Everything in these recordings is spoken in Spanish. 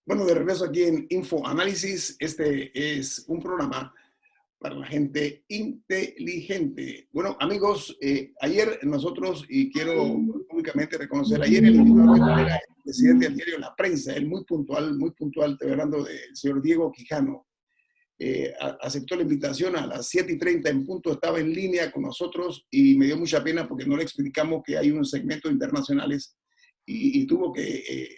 Bueno, de regreso aquí en Info Análisis. Este es un programa para la gente inteligente. Bueno, amigos, ayer nosotros, y quiero públicamente reconocer, ayer el invitado era el presidente del diario La Prensa, él muy puntual, estoy hablando del señor Diego Quijano. Aceptó la invitación a las 7:30 en punto, estaba en línea con nosotros y me dio mucha pena porque no le explicamos que hay un segmento de internacionales y tuvo que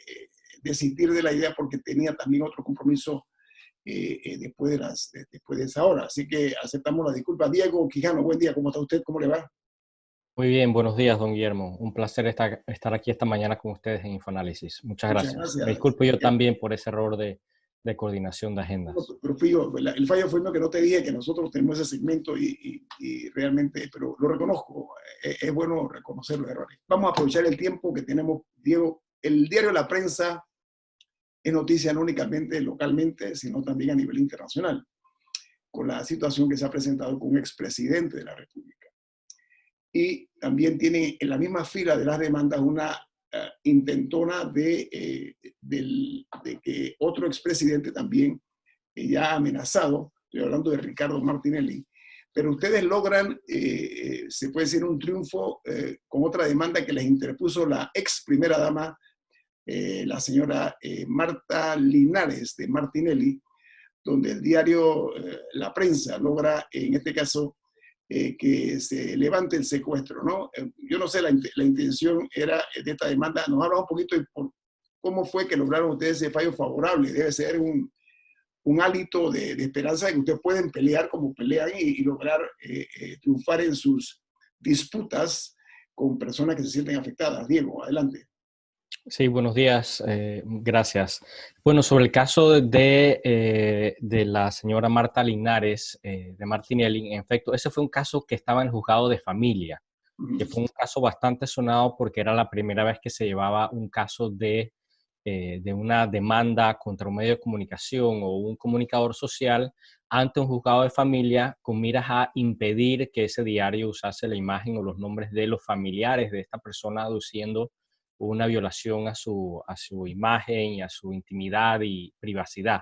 desistir de la idea porque tenía también otro compromiso después de esa hora. Así que aceptamos la disculpa. Diego Quijano, buen día, ¿cómo está usted? ¿Cómo le va? Muy bien, buenos días, don Guillermo. Un placer estar aquí esta mañana con ustedes en Infoanálisis. Muchas Muchas gracias. Me gracias. disculpo yo también por ese error de coordinación de agendas. Pero fui yo, el fallo fue mío que no te dije que nosotros tenemos ese segmento y realmente, pero lo reconozco, es bueno reconocer los errores. Vamos a aprovechar el tiempo que tenemos, Diego. El diario La Prensa es noticia no únicamente localmente, sino también a nivel internacional, con la situación que se ha presentado con un expresidente de la República. Y también tiene en la misma fila de las demandas una intentona de que otro expresidente también ya ha amenazado, estoy hablando de Ricardo Martinelli, pero ustedes logran, se puede decir, un triunfo con otra demanda que les interpuso la ex primera dama, la señora Marta Linares de Martinelli, donde el diario La Prensa logra, en este caso, que se levante el secuestro, ¿no? Yo no sé, la intención era de esta demanda. Nos habla un poquito de cómo fue que lograron ustedes ese fallo favorable. Debe ser un hálito de esperanza de que ustedes pueden pelear como pelean y lograr triunfar en sus disputas con personas que se sienten afectadas. Diego, adelante. Sí, buenos días. Gracias. Bueno, sobre el caso de la señora Marta Linares de Martinelli, en efecto, ese fue un caso que estaba en el juzgado de familia, que fue un caso bastante sonado porque era la primera vez que se llevaba un caso de una demanda contra un medio de comunicación o un comunicador social ante un juzgado de familia con miras a impedir que ese diario usase la imagen o los nombres de los familiares de esta persona, aduciendo una violación a su imagen y a su intimidad y privacidad.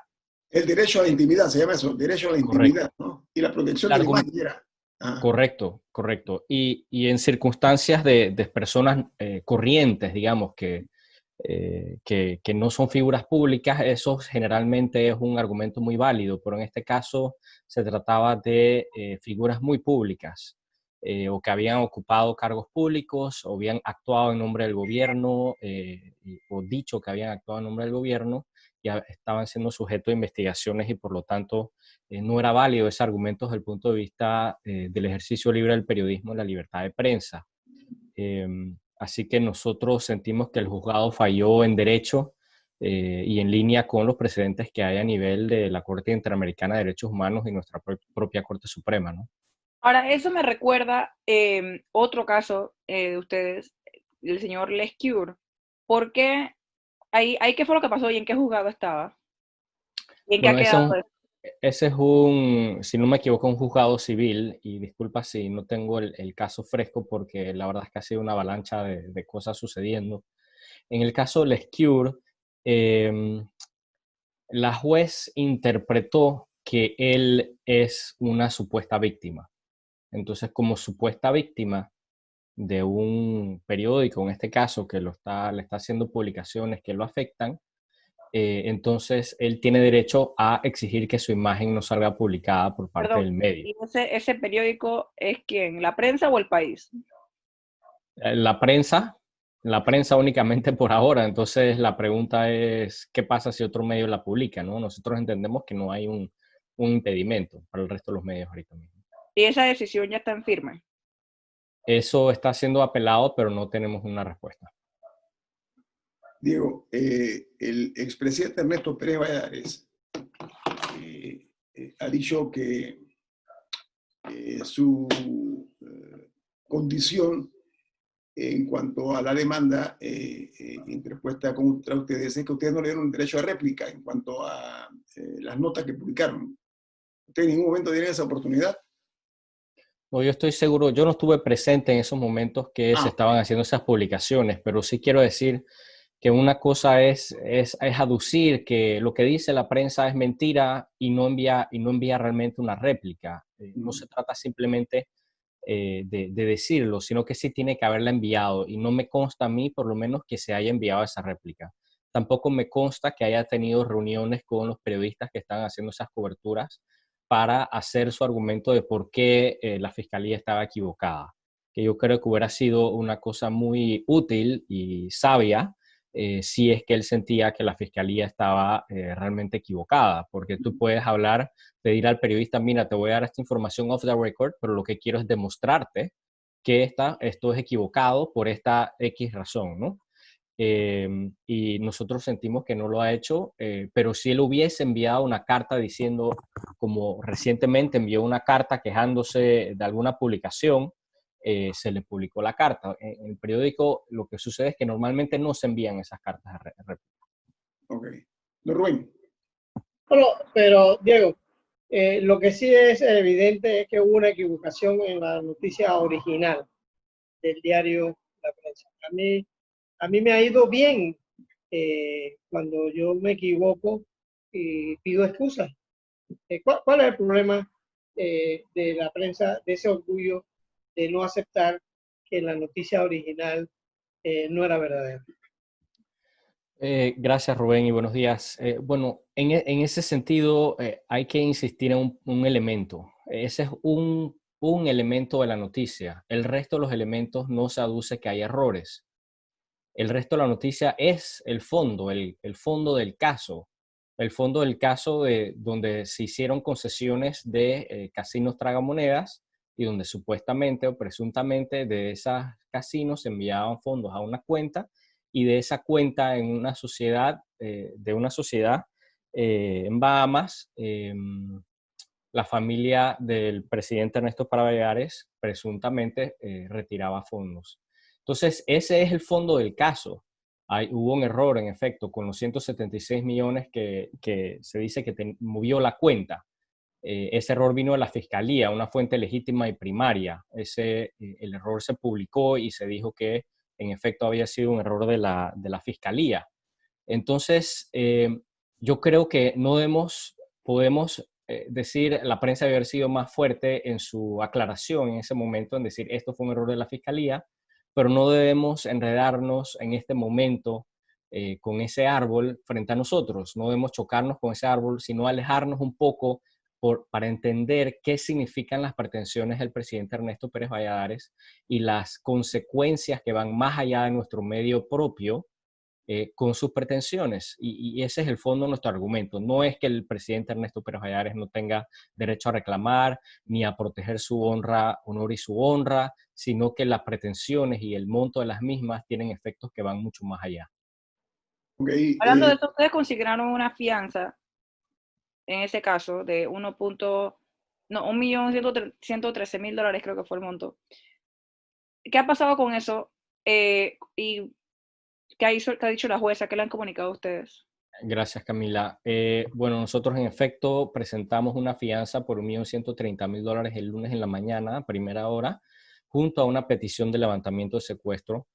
El derecho a la intimidad, se llama eso, el derecho a la intimidad, Correcto. ¿no? Y la protección El de la argumento. imagen era. Ah, Correcto, correcto. Y en circunstancias de personas corrientes, digamos, que no son figuras públicas, eso generalmente es un argumento muy válido, pero en este caso se trataba de figuras muy públicas o que habían ocupado cargos públicos o habían actuado en nombre del gobierno o dicho que habían actuado en nombre del gobierno y estaban siendo sujetos de investigaciones y por lo tanto no era válido ese argumento desde el punto de vista del ejercicio libre del periodismo y la libertad de prensa. Así que nosotros sentimos que el juzgado falló en derecho y en línea con los precedentes que hay a nivel de la Corte Interamericana de Derechos Humanos y nuestra propia Corte Suprema, ¿no? Ahora, eso me recuerda otro caso de ustedes, el señor Lescure. ¿Por qué? Ahí, ¿qué fue lo que pasó y en qué juzgado estaba? ¿Y en qué ha Bueno, quedado eso? ese es si no me equivoco, un juzgado civil, y disculpa si no tengo el caso fresco porque la verdad es que ha sido una avalancha de cosas sucediendo. En el caso de Lescure, eh, la juez interpretó que él es una supuesta víctima. Entonces, como supuesta víctima de un periódico, en este caso, que le está haciendo publicaciones que lo afectan, entonces él tiene derecho a exigir que su imagen no salga publicada por parte Perdón, del medio. ¿y ese periódico es quién? ¿La prensa o el país? La prensa, la prensa únicamente por ahora, entonces la pregunta es, ¿qué pasa si otro medio la publica, no? Nosotros entendemos que no hay un impedimento para el resto de los medios ahorita mismo. Y esa decisión ya está en firme. Eso está siendo apelado, pero no tenemos una respuesta. Diego, el expresidente Ernesto Pérez Valladares ha dicho que su condición en cuanto a la demanda interpuesta contra ustedes es que ustedes no le dieron un derecho a réplica en cuanto a las notas que publicaron. ¿Ustedes en ningún momento tienen esa oportunidad? No, yo estoy seguro, yo no estuve presente en esos momentos que se Ah, estaban haciendo esas publicaciones, pero sí quiero decir que una cosa es aducir que lo que dice la prensa es mentira y no envía realmente una réplica. No se trata simplemente de decirlo, sino que sí tiene que haberla enviado y no me consta a mí, por lo menos, que se haya enviado esa réplica. Tampoco me consta que haya tenido reuniones con los periodistas que están haciendo esas coberturas para hacer su argumento de por qué la fiscalía estaba equivocada, que yo creo que hubiera sido una cosa muy útil y sabia si es que él sentía que la fiscalía estaba realmente equivocada, porque tú puedes hablar, pedir al periodista, mira, te voy a dar esta información off the record, pero lo que quiero es demostrarte que esto es equivocado por esta X razón, ¿no? Y nosotros sentimos que no lo ha hecho, pero si él hubiese enviado una carta diciendo, como recientemente envió una carta quejándose de alguna publicación, se le publicó la carta. En el periódico lo que sucede es que normalmente no se envían esas cartas a réplica. Ok. Don Rubén. Pero Diego, lo que sí es evidente es que hubo una equivocación en la noticia original del diario La Prensa. A mí me ha ido bien cuando yo me equivoco y pido excusas. ¿Cuál es el problema de la prensa, de ese orgullo de no aceptar que la noticia original no era verdadera? Gracias, Rubén, y buenos días. Bueno, en ese sentido hay que insistir en un elemento. Ese es un elemento de la noticia. El resto de los elementos no se aduce que hay errores. El resto de la noticia es el fondo, el fondo del caso. El fondo del caso donde se hicieron concesiones de casinos tragamonedas y donde supuestamente o presuntamente de esos casinos se enviaban fondos a una cuenta y de esa cuenta en una sociedad, en Bahamas, la familia del presidente Ernesto Pallarares presuntamente retiraba fondos. Entonces, ese es el fondo del caso. Hubo un error, en efecto, con los 176 millones que se dice que movió la cuenta. Ese error vino de la fiscalía, una fuente legítima y primaria. El error se publicó y se dijo que, en efecto, había sido un error de la fiscalía. Entonces, yo creo que podemos decir, la prensa debe haber sido más fuerte en su aclaración en ese momento, en decir, esto fue un error de la fiscalía, pero no debemos enredarnos en este momento con ese árbol frente a nosotros. No debemos chocarnos con ese árbol, sino alejarnos un poco para entender qué significan las pretensiones del presidente Ernesto Pérez Valladares y las consecuencias que van más allá de nuestro medio propio con sus pretensiones. Y ese es el fondo de nuestro argumento. No es que el presidente Ernesto Pérez Valladares no tenga derecho a reclamar ni a proteger su honor y su honra, sino que las pretensiones y el monto de las mismas tienen efectos que van mucho más allá. Okay, Hablando de esto, ustedes consignaron una fianza, en ese caso, de $1.113.000, creo que fue el monto. ¿Qué ha pasado con eso? ¿Y qué ha dicho la jueza? ¿Qué le han comunicado a ustedes? Gracias, Camila. Bueno, nosotros en efecto presentamos una fianza por $1.130.000 el lunes en la mañana, a primera hora, junto a una petición de levantamiento de secuestro.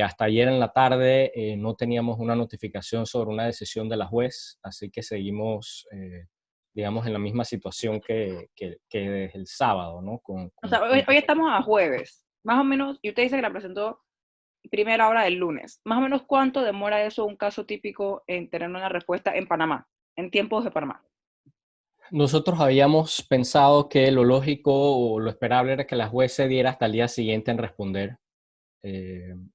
Hasta ayer en la tarde no teníamos una notificación sobre una decisión de la juez, así que seguimos, digamos, en la misma situación que desde el sábado, ¿no? O sea, hoy estamos a jueves, más o menos, y usted dice que la presentó primera hora del lunes. Más o menos, ¿cuánto demora eso, un caso típico, en tener una respuesta en Panamá, en tiempos de Panamá? Nosotros habíamos pensado que lo lógico o lo esperable era que la juez se diera hasta el día siguiente en responder.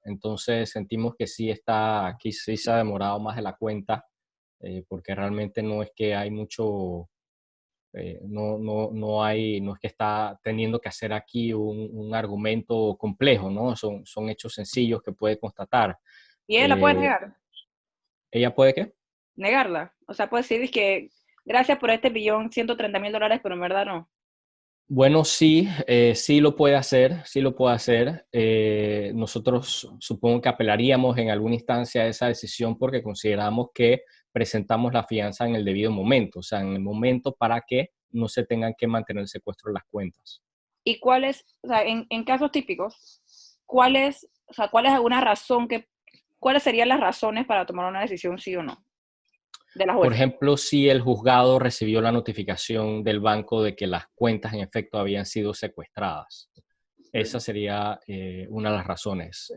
Entonces sentimos que aquí sí se ha demorado más de la cuenta, porque realmente no es que hay mucho, no es que está teniendo que hacer aquí un argumento complejo, ¿no? Son hechos sencillos que puede constatar. ¿Y ella la puede negar? ¿Ella puede qué? Negarla. O sea, puede decir que gracias por este $1.130.000, pero en verdad no. Bueno, sí, sí lo puede hacer, sí lo puede hacer. Nosotros supongo que apelaríamos en alguna instancia a esa decisión porque consideramos que presentamos la fianza en el debido momento, o sea, en el momento para que no se tengan que mantener el secuestro de las cuentas. ¿Y o sea, en casos típicos, cuál es alguna razón que ¿cuáles serían las razones para tomar una decisión sí o no de la jueza? Por ejemplo, si el juzgado recibió la notificación del banco de que las cuentas en efecto habían sido secuestradas. Esa sería una de las razones.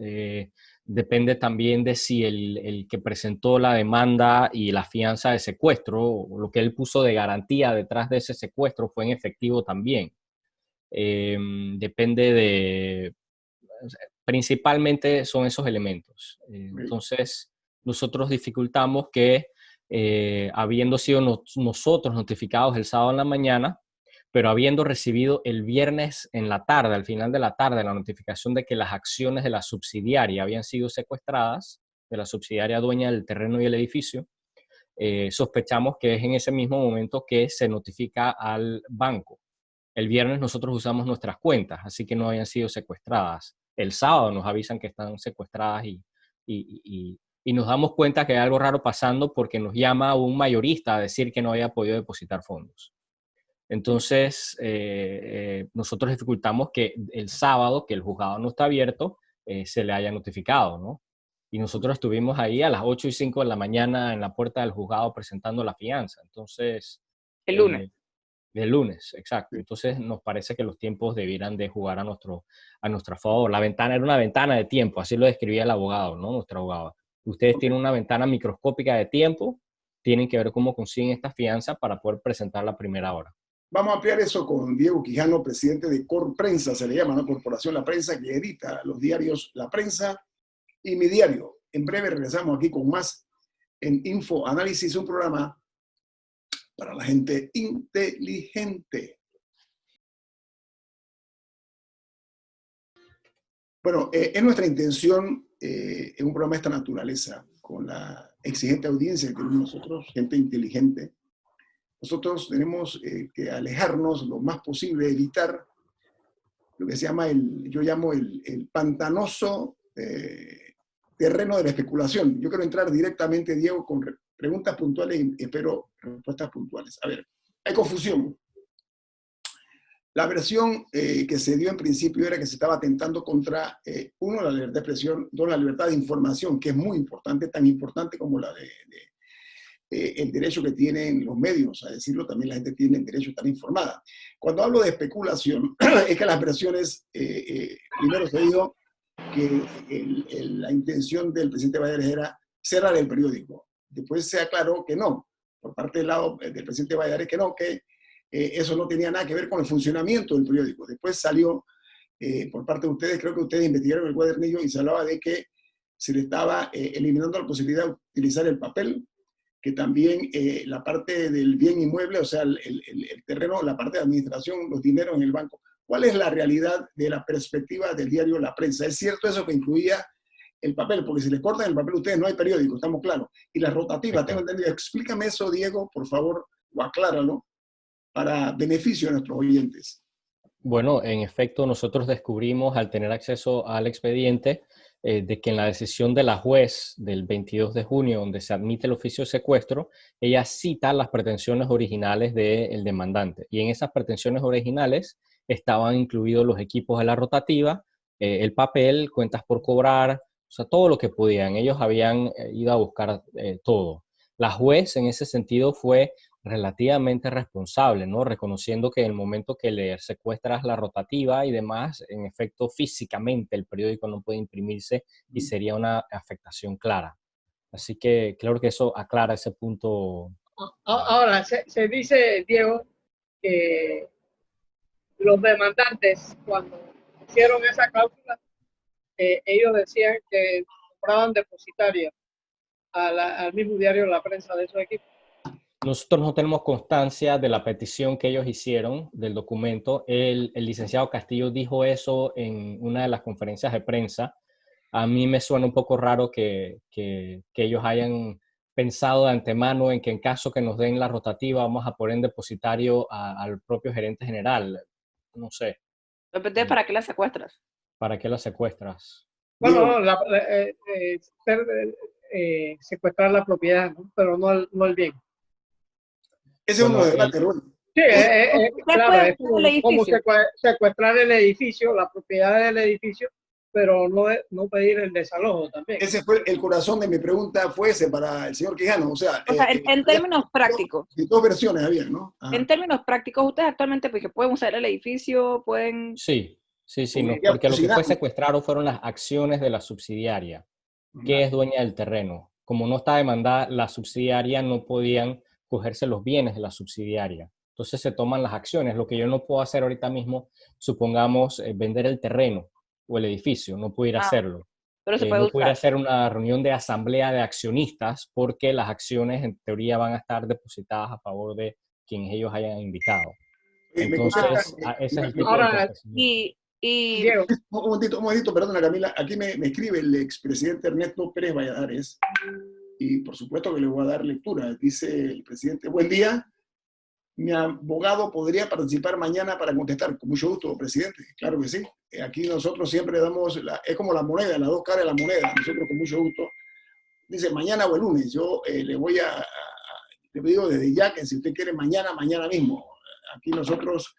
Depende también de si el que presentó la demanda y la fianza de secuestro, o lo que él puso de garantía detrás de ese secuestro, fue en efectivo también. Depende de... Principalmente son esos elementos. Entonces, nosotros dificultamos que, habiendo sido nosotros notificados el sábado en la mañana, pero habiendo recibido el viernes en la tarde, al final de la tarde, la notificación de que las acciones de la subsidiaria habían sido secuestradas, de la subsidiaria dueña del terreno y el edificio, sospechamos que es en ese mismo momento que se notifica al banco. El viernes nosotros usamos nuestras cuentas, así que no habían sido secuestradas. El sábado nos avisan que están secuestradas y nos damos cuenta que hay algo raro pasando porque nos llama un mayorista a decir que no había podido depositar fondos. Entonces, nosotros dificultamos que el sábado, que el juzgado no está abierto, se le haya notificado, ¿no? Y nosotros estuvimos ahí a las 8:05 de la mañana en la puerta del juzgado presentando la fianza. Entonces... El lunes. Del lunes, exacto. Entonces, nos parece que los tiempos debieran de jugar a nuestro favor. La ventana era una ventana de tiempo, así lo describía el abogado, ¿no? Nuestro abogado. Ustedes tienen una ventana microscópica de tiempo, tienen que ver cómo consiguen esta fianza para poder presentar la primera hora. Vamos a ampliar eso con Diego Quijano, presidente de Corprensa, se le llama, ¿no? Corporación La Prensa, que edita los diarios La Prensa y Mi Diario. En breve regresamos aquí con más en Info Análisis, un programa para la gente inteligente. Bueno, es nuestra intención en un programa de esta naturaleza, con la exigente audiencia que tenemos nosotros, gente inteligente. Nosotros tenemos que alejarnos lo más posible, evitar lo que se llama yo llamo el pantanoso terreno de la especulación. Yo quiero entrar directamente, Diego, con preguntas puntuales y espero respuestas puntuales. A ver, hay confusión. La versión que se dio en principio era que se estaba atentando contra, uno, la libertad de expresión, dos, la libertad de información, que es muy importante, tan importante como la el derecho que tienen los medios, a decirlo, también la gente tiene el derecho a estar informada. Cuando hablo de especulación, es que las versiones, primero se dijo que la intención del presidente Valladares era cerrar el periódico. Después se aclaró que no, por parte del lado del presidente Valladares, que no, que eso no tenía nada que ver con el funcionamiento del periódico. Después salió, por parte de ustedes, creo que ustedes investigaron el cuadernillo y se hablaba de que se le estaba eliminando la posibilidad de utilizar el papel, que también la parte del bien inmueble, o sea, el terreno, la parte de administración, los dineros en el banco. ¿Cuál es la realidad de la perspectiva del diario La Prensa? ¿Es cierto eso que incluía el papel? Porque si les cortan el papel a ustedes no hay periódico, estamos claros. Y las rotativas, tengo entendido. Explícame eso, Diego, por favor, o acláralo, para beneficio de nuestros oyentes. Bueno, en efecto, nosotros descubrimos al tener acceso al expediente de que en la decisión de la juez del 22 de junio, donde se admite el oficio de secuestro, ella cita las pretensiones originales del demandante. Y en esas pretensiones originales estaban incluidos los equipos de la rotativa, el papel, cuentas por cobrar, o sea, todo lo que podían. Ellos habían ido a buscar todo. La juez en ese sentido fue relativamente responsable, ¿no? Reconociendo que en el momento que le secuestras la rotativa y demás, en efecto, físicamente el periódico no puede imprimirse y sería una afectación clara. Así que claro que eso aclara ese punto. Ahora, se dice, Diego, que los demandantes, cuando hicieron esa cláusula, ellos decían que compraban depositarios al mismo diario La Prensa de esos equipos. Nosotros no tenemos constancia de la petición que ellos hicieron del documento. El licenciado Castillo dijo eso en una de las conferencias de prensa. A mí me suena un poco raro que ellos hayan pensado de antemano en que en caso que nos den la rotativa vamos a poner en depositario al propio gerente general. No sé. ¿Para qué la secuestras? ¿Para qué la secuestras? Bueno, secuestrar la propiedad, ¿no? Pero no el bien. Ese es uno de los debates, Rubén. Sí, claro, es como secuestrar el edificio, la propiedad del edificio, pero no pedir el desalojo también. Ese fue el corazón de mi pregunta, fue ese para el señor Quijano. O sea, en términos prácticos. Dos versiones había, ¿no? Ajá. En términos prácticos, ustedes actualmente porque pueden usar el edificio, pueden... Sí, no, Podría porque lo que fue cocinar. secuestrado fueron las acciones de la subsidiaria, que Ajá. es dueña del terreno. Como no está demandada la subsidiaria, no podían cogerse los bienes de la subsidiaria. Entonces se toman las acciones. Lo que yo no puedo hacer ahorita mismo, supongamos, vender el terreno o el edificio, no puedo ir a hacerlo. Pero se puede No puedo ir a usar. hacer una reunión de asamblea de accionistas porque las acciones en teoría van a estar depositadas a favor de quienes ellos hayan invitado. Me contesta, Entonces, ese es el tipo de Ahora, acontecimiento. Y Diego, un momentito, perdona Camila, aquí me escribe el expresidente Ernesto Pérez Valladares y por supuesto que le voy a dar lectura. Dice el presidente: buen día, mi abogado podría participar mañana para contestar. Con mucho gusto, presidente, claro que sí. Aquí nosotros siempre damos, es como la moneda, las dos caras de la moneda, nosotros con mucho gusto. Dice mañana o el lunes, yo le digo desde ya que si usted quiere mañana mismo. Aquí nosotros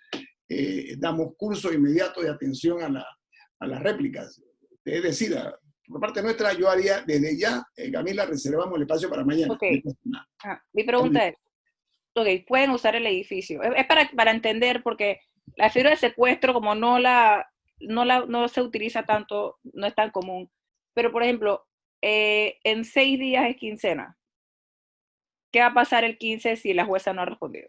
damos curso inmediato de atención a las réplicas. Usted decida. Por parte nuestra, yo haría desde ya, Camila, reservamos el espacio para mañana. Ok. Mi pregunta es, ok, pueden usar el edificio. Es para entender, porque la figura de secuestro, como no se utiliza tanto, no es tan común. Pero, por ejemplo, en 6 días es quincena. ¿Qué va a pasar el 15 si la jueza no ha respondido?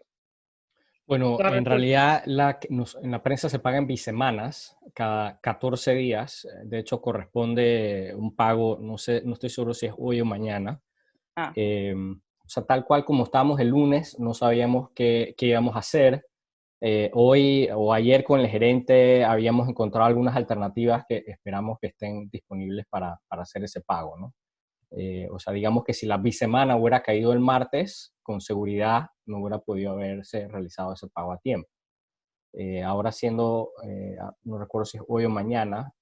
Bueno, Claro, en realidad en la prensa se pagan bisemanas, cada 14 días. De hecho, corresponde un pago, no estoy seguro si es hoy o mañana. Ah. O sea, tal cual como estábamos el lunes, no sabíamos qué íbamos a hacer. Hoy o ayer con el gerente habíamos encontrado algunas alternativas que esperamos que estén disponibles para hacer ese pago, ¿no? O sea, digamos que si la bisemana hubiera caído el martes, con seguridad no hubiera podido haberse realizado ese pago a tiempo. Ahora no recuerdo si es hoy o mañana,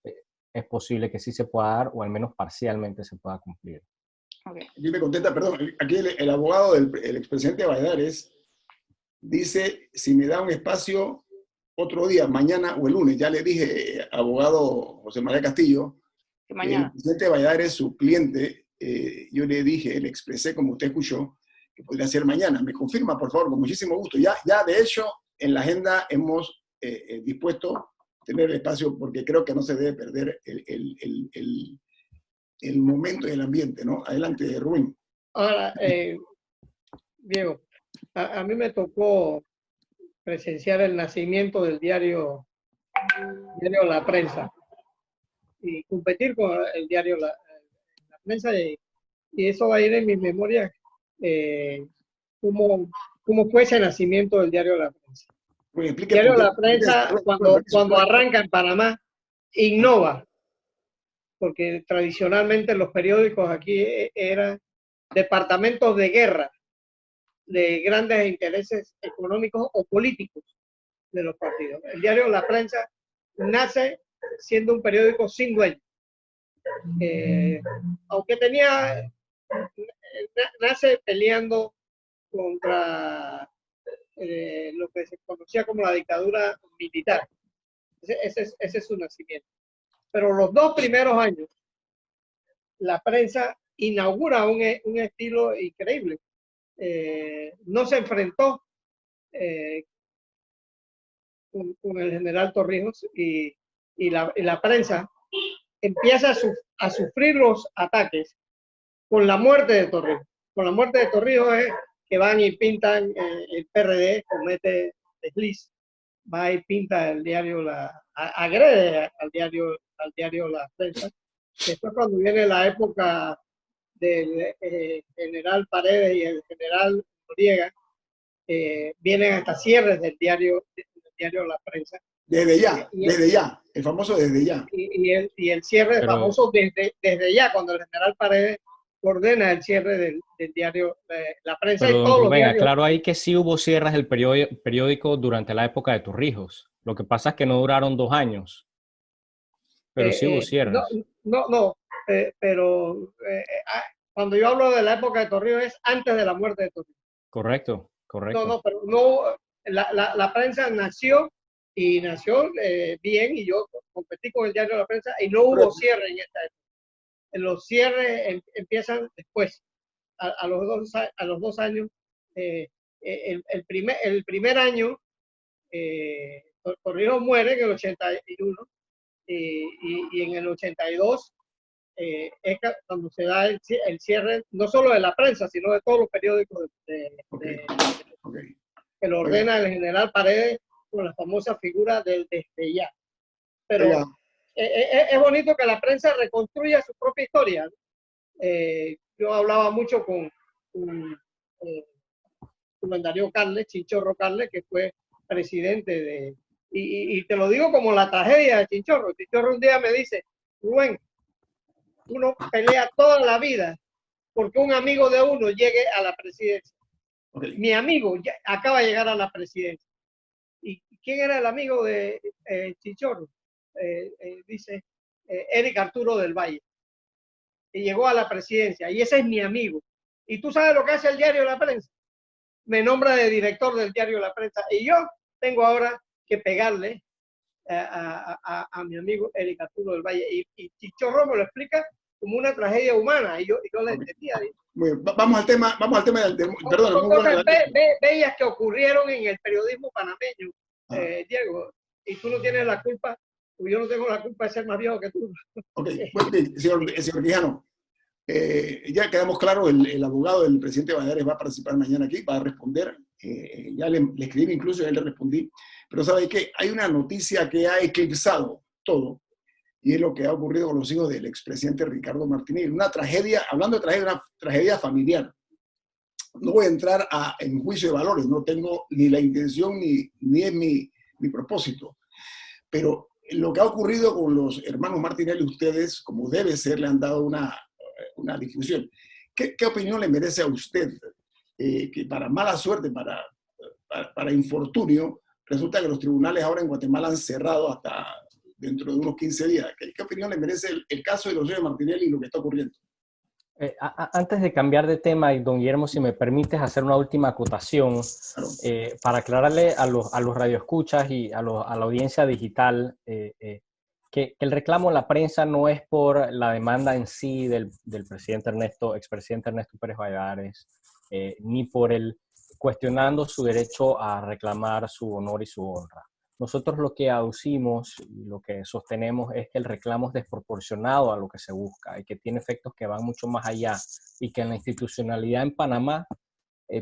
es posible que sí se pueda dar o al menos parcialmente se pueda cumplir. Okay. Aquí me contesta, perdón, aquí el abogado del expresidente Valladares dice, si me da un espacio otro día, mañana o el lunes. Ya le dije, abogado José María Castillo, Que el mañana. presidente Valladares, su cliente, yo le dije, le expresé, como usted escuchó, que podría ser mañana. Me confirma, por favor, con muchísimo gusto. Ya de hecho, en la agenda hemos dispuesto a tener el espacio porque creo que no se debe perder el momento y el ambiente, ¿no? Adelante, Rubén. ahora Diego, a mí me tocó presenciar el nacimiento del diario La Prensa y competir con el diario La Prensa y eso va a ir en mi memoria cómo fue ese nacimiento del diario La Prensa. Pues El diario La Prensa, cuando arranca en Panamá, innova, porque tradicionalmente los periódicos aquí eran departamentos de guerra de grandes intereses económicos o políticos de los partidos. El diario La Prensa nace siendo un periódico sin dueño. Aunque nace peleando contra lo que se conocía como la dictadura militar. Ese es su nacimiento. Pero los 2 primeros años, la prensa inaugura un estilo increíble. No se enfrentó con el general Torrijos y la prensa empieza a sufrir los ataques con la muerte de Torrijos. Con la muerte de Torrijos es que van y pintan el PRD, comete desliz, va y pinta el diario, agrede al diario La Prensa. Después cuando viene la época del general Paredes y el general Noriega, vienen hasta cierres del diario La Prensa. Desde ya, el famoso desde ya. Y el cierre famoso desde ya, cuando el general Paredes ordena el cierre del diario La Prensa. Pero, y todos Rubén, los diarios. claro ahí que sí hubo cierres del periódico durante la época de Torrijos. Lo que pasa es que no duraron 2 años. Pero sí hubo cierres. Pero cuando yo hablo de la época de Torrijos es antes de la muerte de Torrijos. Correcto. Pero no, la prensa nació y nació bien, y yo competí con el diario de la prensa y no hubo cierre en esta época. Los cierres empiezan después, a los 2 años. El primer año, Torrijos muere en el 81, y en el 82 es cuando se da el cierre, no solo de la prensa, sino de todos los periódicos que lo ordena el general Paredes con la famosa figura del destellar. Pero es bonito que la prensa reconstruya su propia historia. Yo hablaba mucho con Darío Carles, Chinchorro Carles, que fue presidente y te lo digo como la tragedia de Chinchorro. Chinchorro un día me dice: Rubén, uno pelea toda la vida porque un amigo de uno llegue a la presidencia. Mi amigo acaba de llegar a la presidencia. ¿Y quién era el amigo de Chinchorro? Dice Eric Arturo del Valle, que llegó a la presidencia, y ese es mi amigo. ¿Y tú sabes lo que hace el diario La Prensa? Me nombra de director del diario La Prensa, y yo tengo ahora que pegarle a mi amigo Eric Arturo del Valle, y Chinchorro me lo explica como una tragedia humana, y yo le entendía. Bueno, vamos al tema perdón. Son cosas bellas que ocurrieron en el periodismo panameño, Diego, y tú no tienes la culpa, yo no tengo la culpa de ser más viejo que tú. Ok, bueno, señor Quijano, ya quedamos claros, el abogado del presidente Valladares va a participar mañana aquí, va a responder. Ya le escribí incluso, ya le respondí, pero ¿sabe qué? Hay una noticia que ha eclipsado todo, y es lo que ha ocurrido con los hijos del expresidente Ricardo Martinelli. Una tragedia, hablando de tragedia, una tragedia familiar. No voy a entrar en juicio de valores, no tengo ni la intención ni es mi propósito, pero lo que ha ocurrido con los hermanos Martinelli, ustedes, como debe ser, le han dado una difusión. ¿Qué opinión le merece a usted que para mala suerte, para infortunio, resulta que los tribunales ahora en Guatemala han cerrado hasta dentro de unos 15 días? ¿Qué opinión le merece el caso de los hijos de Martinelli y lo que está ocurriendo? Antes de cambiar de tema, y don Guillermo, si me permites hacer una última acotación, claro, para aclararle a los radioescuchas y a la audiencia digital que el reclamo en la prensa no es por la demanda en sí del expresidente Ernesto Pérez Valladares, ni por el cuestionando su derecho a reclamar su honor y su honra. Nosotros lo que aducimos y lo que sostenemos es que el reclamo es desproporcionado a lo que se busca y que tiene efectos que van mucho más allá, y que en la institucionalidad en Panamá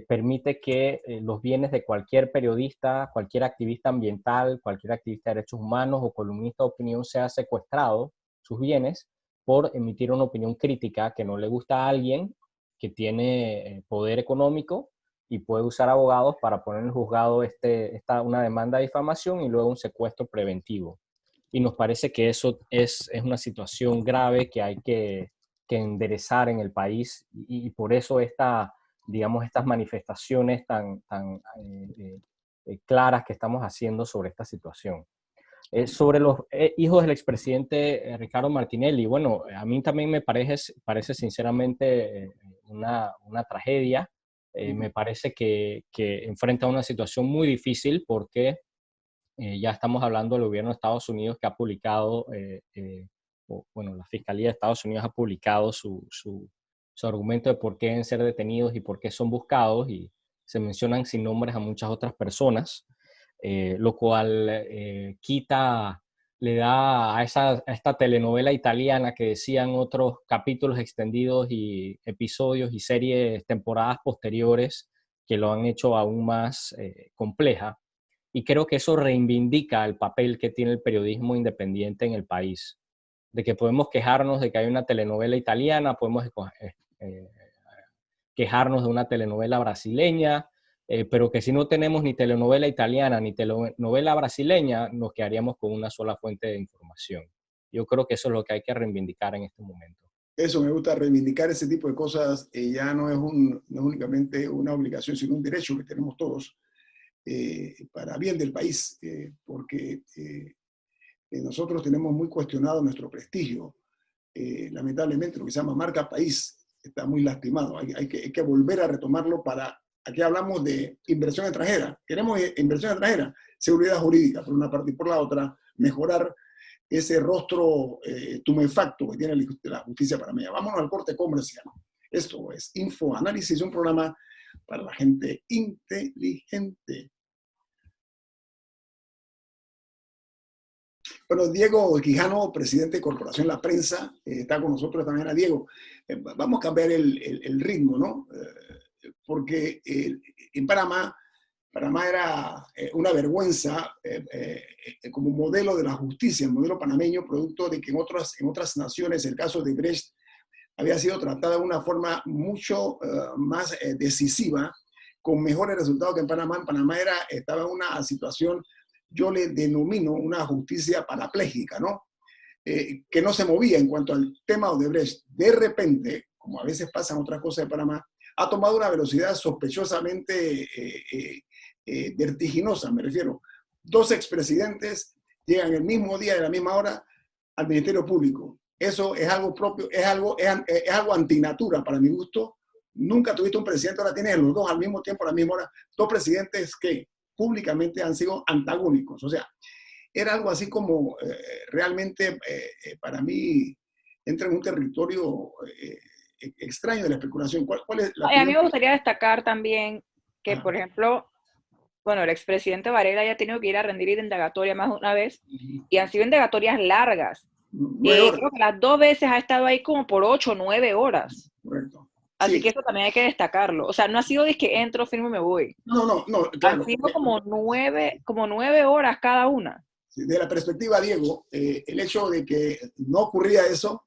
permite que los bienes de cualquier periodista, cualquier activista ambiental, cualquier activista de derechos humanos o columnista de opinión sea secuestrado, sus bienes, por emitir una opinión crítica que no le gusta a alguien que tiene poder económico y puede usar abogados para poner en el juzgado una demanda de difamación y luego un secuestro preventivo. Y nos parece que eso es una situación grave que hay que enderezar en el país, y por eso estas manifestaciones tan claras que estamos haciendo sobre esta situación. Sobre los hijos del expresidente Ricardo Martinelli, bueno, a mí también me parece sinceramente una tragedia. Me parece que enfrenta una situación muy difícil porque ya estamos hablando del gobierno de Estados Unidos, que ha publicado, la Fiscalía de Estados Unidos ha publicado su argumento de por qué deben ser detenidos y por qué son buscados, y se mencionan sin nombres a muchas otras personas, lo cual le da a esta telenovela italiana que decían otros capítulos extendidos y episodios y series, temporadas posteriores, que lo han hecho aún más compleja. Y creo que eso reivindica el papel que tiene el periodismo independiente en el país. De que podemos quejarnos de que hay una telenovela italiana, podemos quejarnos de una telenovela brasileña, pero que si no tenemos ni telenovela italiana ni telenovela brasileña, nos quedaríamos con una sola fuente de información. Yo creo que eso es lo que hay que reivindicar en este momento. Eso, me gusta reivindicar ese tipo de cosas. Ya no es únicamente una obligación, sino un derecho que tenemos todos para bien del país, porque nosotros tenemos muy cuestionado nuestro prestigio. Lamentablemente, lo que se llama marca país está muy lastimado. Hay que volver a retomarlo para aquí hablamos de inversión extranjera. Queremos inversión extranjera, seguridad jurídica por una parte y por la otra, mejorar ese rostro tumefacto que tiene la justicia panameña. Vámonos al corte comercial. Esto es Info Análisis, un programa para la gente inteligente. Bueno, Diego Quijano, presidente de Corporación La Prensa, está con nosotros también. Diego, vamos a cambiar el ritmo, ¿no? Porque en Panamá era una vergüenza como modelo de la justicia, el modelo panameño, producto de que en otras naciones, el caso de Brecht, había sido tratada de una forma mucho más decisiva, con mejores resultados que en Panamá. En Panamá estaba en una situación, yo le denomino una justicia parapléjica, ¿no? Que no se movía en cuanto al tema Odebrecht. De repente, como a veces pasan otras cosas de Panamá, ha tomado una velocidad sospechosamente vertiginosa, me refiero. 2 expresidentes llegan el mismo día y a la misma hora al Ministerio Público. Eso es algo propio, es algo antinatura para mi gusto. Nunca tuviste un presidente, ahora tienes los 2 al mismo tiempo, a la misma hora, 2 presidentes que públicamente han sido antagónicos. O sea, era algo así como realmente para mí entra en un territorio extraño de la especulación. ¿Cuál es la A mí me gustaría destacar también que, por ejemplo, bueno, el expresidente Varela ya ha tenido que ir a rendir indagatoria más de una vez y han sido indagatorias largas. Creo que las 2 veces ha estado ahí como por 8 o 9 horas. Correcto. Así que eso también hay que destacarlo. O sea, no ha sido de que entro, firmo y me voy. No, claro. Han sido como 9 horas cada una. De la perspectiva, Diego, el hecho de que no ocurría eso,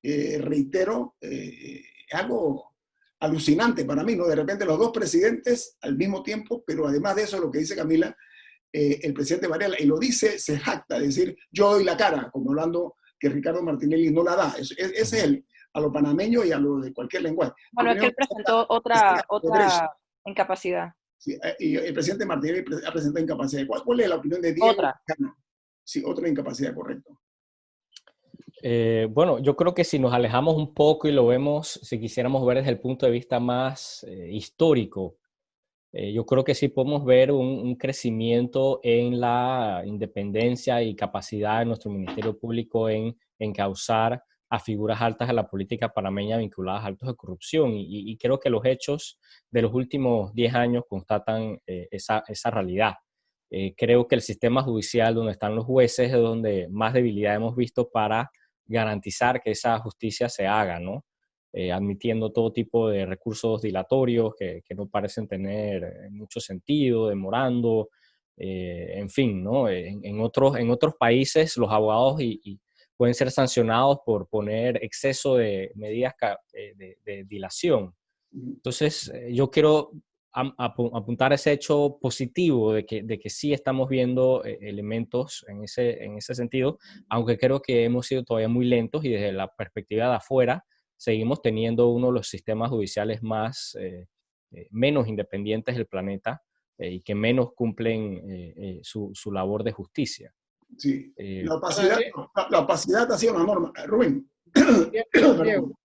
reitero, es algo alucinante para mí, ¿no? De repente los 2 presidentes al mismo tiempo, pero además de eso, lo que dice Camila, el presidente Varela, y lo dice, se jacta de decir, yo doy la cara, como hablando que Ricardo Martinelli no la da. Ese es él, a lo panameño y a lo de cualquier lenguaje. Bueno, es que él presentó otra incapacidad. Sí, y el presidente Martinelli ha presentado incapacidad. ¿Cuál es la opinión de Diego? Otra. Sí, otra incapacidad, correcto. Bueno, yo creo que si nos alejamos un poco y lo vemos, si quisiéramos ver desde el punto de vista más histórico, yo creo que sí podemos ver un crecimiento en la independencia y capacidad de nuestro Ministerio Público en encauzar a figuras altas de la política panameña vinculadas a actos de corrupción. Y creo que los hechos de los últimos 10 años constatan esa realidad. Creo que el sistema judicial, donde están los jueces, es donde más debilidad hemos visto para garantizar que esa justicia se haga, ¿no? Admitiendo todo tipo de recursos dilatorios que no parecen tener mucho sentido, demorando, en fin, ¿no? En otros países los abogados pueden ser sancionados por poner exceso de medidas de dilación. Entonces, yo quiero apuntar ese hecho positivo de que sí estamos viendo elementos en ese sentido, aunque creo que hemos sido todavía muy lentos y desde la perspectiva de afuera seguimos teniendo uno de los sistemas judiciales menos independientes del planeta y que menos cumplen su labor de justicia. Sí, la opacidad ha sido una norma. Rubén. Diego,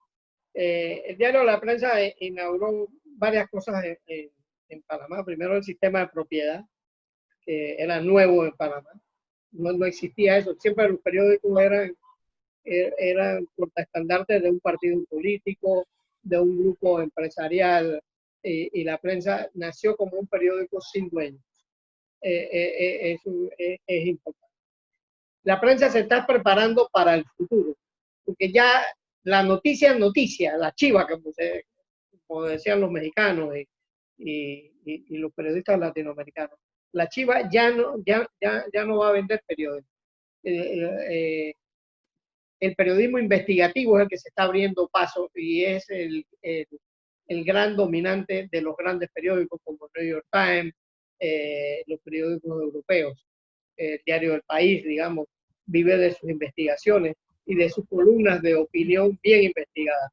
el diario La Prensa inauguró varias cosas en Panamá. Primero, el sistema de propiedad, que era nuevo en Panamá. No existía eso. Siempre los periódicos eran portaestandartes de un partido político, de un grupo empresarial, y La Prensa nació como un periódico sin dueños. Eso es importante. La prensa se está preparando para el futuro, porque ya la noticia es noticia, la chiva, como decían los mexicanos y los periodistas latinoamericanos. La chiva ya no va a vender periódicos. El periodismo investigativo es el que se está abriendo paso y es el gran dominante de los grandes periódicos como New York Times, los periódicos europeos. El diario El País, digamos, vive de sus investigaciones y de sus columnas de opinión bien investigadas.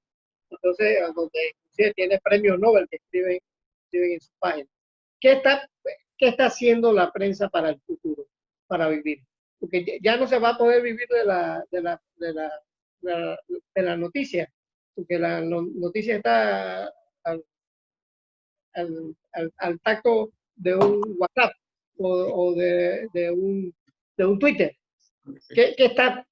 Entonces, donde inclusive tiene premios Nobel que escriben en su página. ¿Qué está haciendo la prensa para el futuro, para vivir? Porque ya no se va a poder vivir de la noticia, porque la noticia está al tacto de un WhatsApp o de un Twitter. ¿Qué está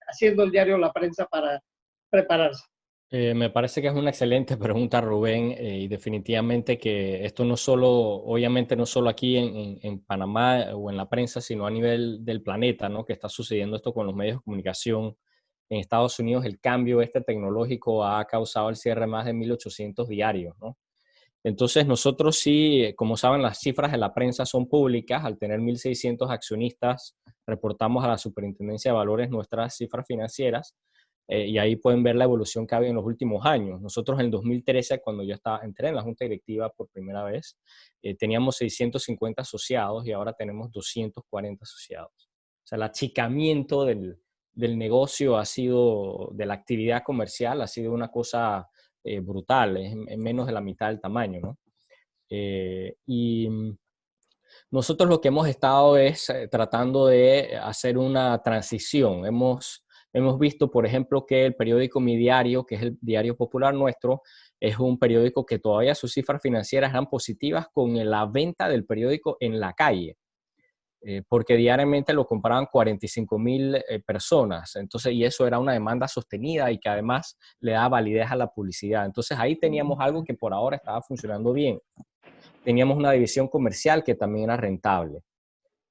haciendo el diario La Prensa para prepararse? Me parece que es una excelente pregunta, Rubén, y definitivamente que esto no solo, obviamente no solo aquí en Panamá o en la prensa, sino a nivel del planeta, ¿no? Que está sucediendo esto con los medios de comunicación. En Estados Unidos el cambio tecnológico ha causado el cierre de más de 1.800 diarios, ¿no? Entonces nosotros sí, como saben, las cifras de la prensa son públicas. Al tener 1.600 accionistas, reportamos a la Superintendencia de Valores nuestras cifras financieras. Y ahí pueden ver la evolución que ha habido en los últimos años. Nosotros en el 2013, cuando yo entré en la Junta Directiva por primera vez, teníamos 650 asociados y ahora tenemos 240 asociados. O sea, el achicamiento del negocio ha sido, de la actividad comercial, ha sido una cosa brutal, es menos de la mitad del tamaño, ¿no? Y nosotros lo que hemos estado es tratando de hacer una transición. Hemos visto, por ejemplo, que el periódico Mi Diario, que es el diario popular nuestro, es un periódico que todavía sus cifras financieras eran positivas con la venta del periódico en la calle, porque diariamente lo compraban 45,000 personas. Entonces, y eso era una demanda sostenida y que además le da validez a la publicidad. Entonces, ahí teníamos algo que por ahora estaba funcionando bien. Teníamos una división comercial que también era rentable.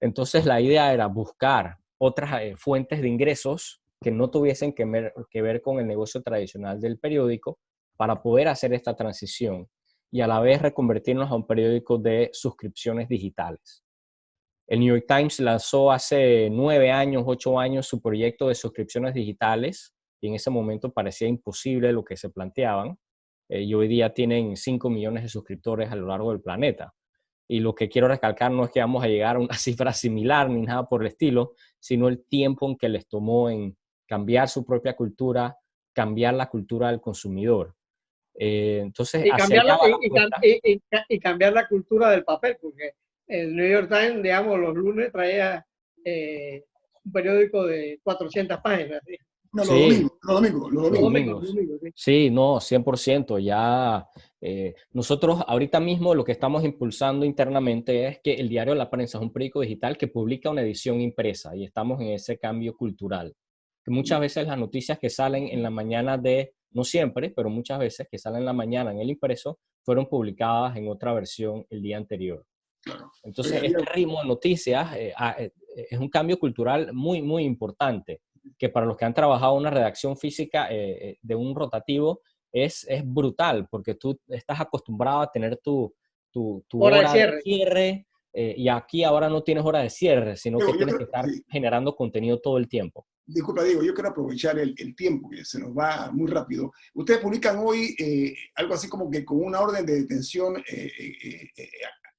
Entonces, la idea era buscar otras fuentes de ingresos que no tuviesen que ver con el negocio tradicional del periódico para poder hacer esta transición y a la vez reconvertirnos a un periódico de suscripciones digitales. El New York Times lanzó hace 9 años, 8 años su proyecto de suscripciones digitales y en ese momento parecía imposible lo que se planteaban. Y hoy día tienen 5 millones de suscriptores a lo largo del planeta. Y lo que quiero recalcar no es que vamos a llegar a una cifra similar ni nada por el estilo, sino el tiempo en que les tomó en cambiar su propia cultura, cambiar la cultura del consumidor. Entonces, hacia allá va la apuesta. Y cambiar la cultura del papel, porque el New York Times, digamos, los lunes traía un periódico de 400 páginas. ¿Sí? No, Sí, los domingos. Sí. Sí, no, 100%. Ya nosotros ahorita mismo lo que estamos impulsando internamente es que el diario La Prensa es un periódico digital que publica una edición impresa y estamos en ese cambio cultural. Que muchas veces las noticias que salen en la mañana no siempre, pero muchas veces que salen en la mañana en el impreso, fueron publicadas en otra versión el día anterior. Claro. Entonces, este ritmo de noticias es un cambio cultural muy, muy importante, que para los que han trabajado una redacción física de un rotativo es brutal, porque tú estás acostumbrado a tener tu hora de cierre y aquí ahora no tienes hora de cierre, sino que tienes que estar generando contenido todo el tiempo. Disculpa, Diego, yo quiero aprovechar el tiempo que se nos va muy rápido. Ustedes publican hoy algo así como que con una orden de detención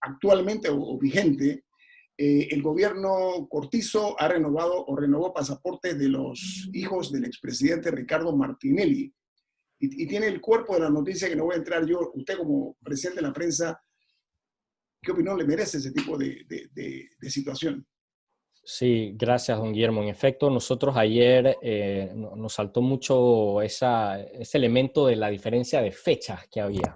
actualmente o vigente. El gobierno Cortizo ha renovó pasaportes de los hijos del expresidente Ricardo Martinelli. Y tiene el cuerpo de la noticia que no voy a entrar yo. Usted como presidente de la prensa, ¿qué opinión le merece ese tipo de situación? Sí, gracias, don Guillermo. En efecto, nosotros ayer nos saltó mucho ese elemento de la diferencia de fechas que había.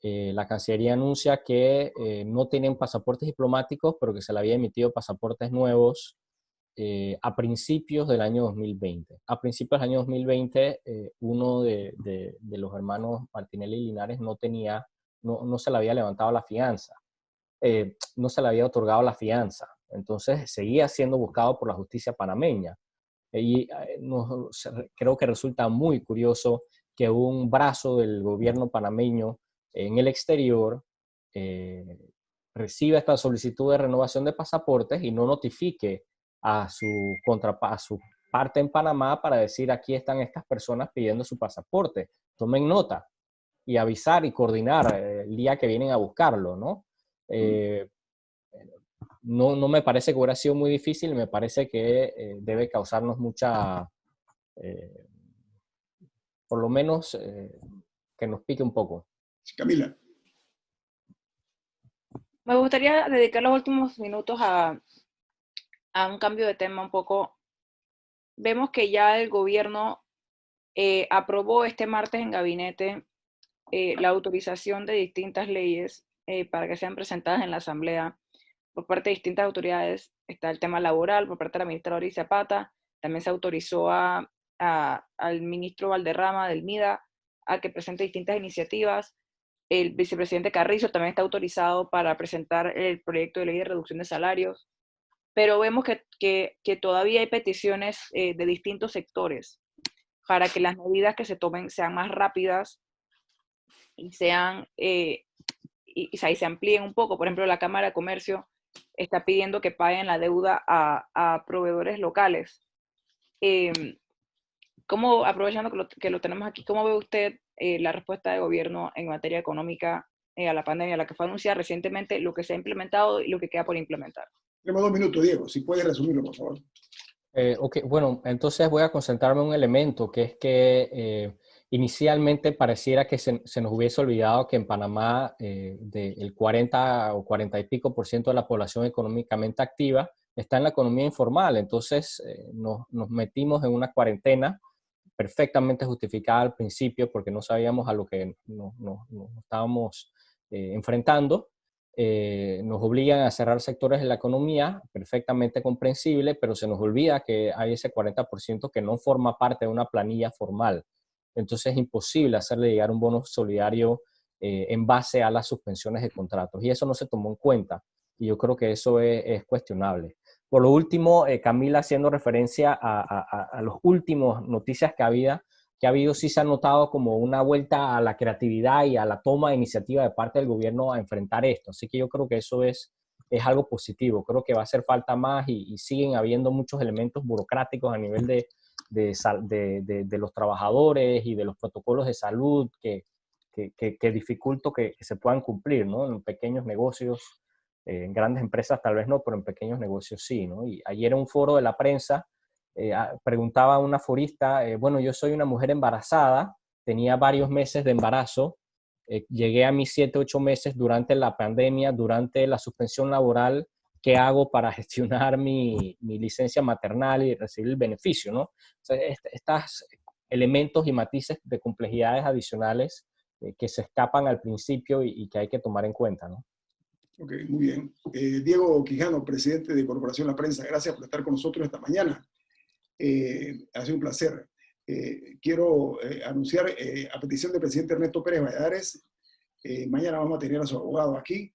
La Cancillería anuncia que no tienen pasaportes diplomáticos, pero que se le había emitido pasaportes nuevos a principios del año 2020. A principios del año 2020, uno de los hermanos Martinelli y Linares no se le había levantado la fianza, no se le había otorgado la fianza. Entonces seguía siendo buscado por la justicia panameña. Y creo que resulta muy curioso que un brazo del gobierno panameño en el exterior reciba esta solicitud de renovación de pasaportes y no notifique a su parte en Panamá para decir aquí están estas personas pidiendo su pasaporte. Tomen nota y avisar y coordinar el día que vienen a buscarlo, ¿no? No me parece que hubiera sido muy difícil, me parece que debe causarnos mucha, por lo menos, que nos pique un poco. Camila. Me gustaría dedicar los últimos minutos a un cambio de tema un poco. Vemos que ya el gobierno aprobó este martes en gabinete la autorización de distintas leyes para que sean presentadas en la Asamblea por parte de distintas autoridades. Está el tema laboral por parte de la ministra Doris Zapata. También se autorizó al ministro Valderrama del MIDA a que presente distintas iniciativas. El vicepresidente Carrizo también está autorizado para presentar el proyecto de ley de reducción de salarios. Pero vemos que todavía hay peticiones de distintos sectores para que las medidas que se tomen sean más rápidas y se amplíen un poco. Por ejemplo, la Cámara de Comercio está pidiendo que paguen la deuda a proveedores locales. Aprovechando que lo tenemos aquí, ¿cómo ve usted la respuesta de gobierno en materia económica a la pandemia, la que fue anunciada recientemente, lo que se ha implementado y lo que queda por implementar? Tenemos 2 minutos, Diego, si puedes resumirlo, por favor. Ok, bueno, entonces voy a concentrarme en un elemento que es que inicialmente pareciera que se nos hubiese olvidado que en Panamá el 40 o 40 y pico % de la población económicamente activa está en la economía informal. Entonces nos metimos en una cuarentena perfectamente justificada al principio porque no sabíamos a lo que nos estábamos enfrentando. Nos obligan a cerrar sectores de la economía, perfectamente comprensible, pero se nos olvida que hay ese 40% que no forma parte de una planilla formal. Entonces es imposible hacerle llegar un bono solidario en base a las suspensiones de contratos. Y eso no se tomó en cuenta. Y yo creo que eso es cuestionable. Por lo último, Camila, haciendo referencia a las últimas noticias que ha habido, sí se ha notado como una vuelta a la creatividad y a la toma de iniciativa de parte del gobierno a enfrentar esto. Así que yo creo que eso es algo positivo. Creo que va a hacer falta más y siguen habiendo muchos elementos burocráticos a nivel de los trabajadores y de los protocolos de salud que dificultan que se puedan cumplir, ¿no? En pequeños negocios, en grandes empresas tal vez no, pero en pequeños negocios sí, ¿no? Y ayer en un foro de la prensa, preguntaba a una forista, bueno, yo soy una mujer embarazada, tenía varios meses de embarazo, llegué a mis 7, 8 meses durante la pandemia, durante la suspensión laboral, ¿qué hago para gestionar mi licencia maternal y recibir el beneficio, ¿no? O sea, estos elementos y matices de complejidades adicionales que se escapan al principio y que hay que tomar en cuenta, ¿no? Ok, muy bien. Diego Quijano, presidente de Corporación La Prensa, gracias por estar con nosotros esta mañana. Ha sido un placer. Quiero anunciar, a petición del presidente Ernesto Pérez Valladares, mañana vamos a tener a su abogado aquí,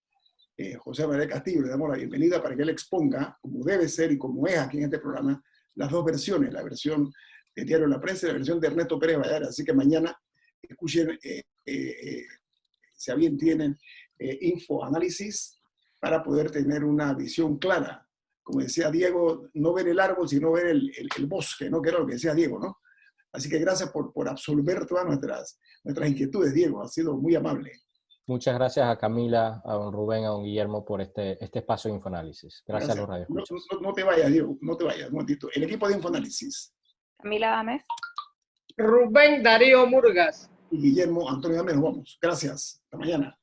José María Castillo. Le damos la bienvenida para que él exponga, como debe ser y como es aquí en este programa, las dos versiones, la versión de Diario La Prensa y la versión de Ernesto Pérez Valladares. Así que mañana escuchen, si a bien tienen, infoanálisis para poder tener una visión clara. Como decía Diego, no ver el árbol, sino ver el bosque, ¿no? Que era lo que decía Diego, ¿no? Así que gracias por absolver todas nuestras inquietudes, Diego. Ha sido muy amable. Muchas gracias a Camila, a don Rubén, a don Guillermo por este espacio de Infoanálisis. Gracias a los radioescuchas. No te vayas, Diego, no te vayas, un momentito. El equipo de Infoanálisis. Camila Dames. Rubén Darío Murgas. Y Guillermo Antonio Dames, nos vamos. Gracias. Hasta mañana.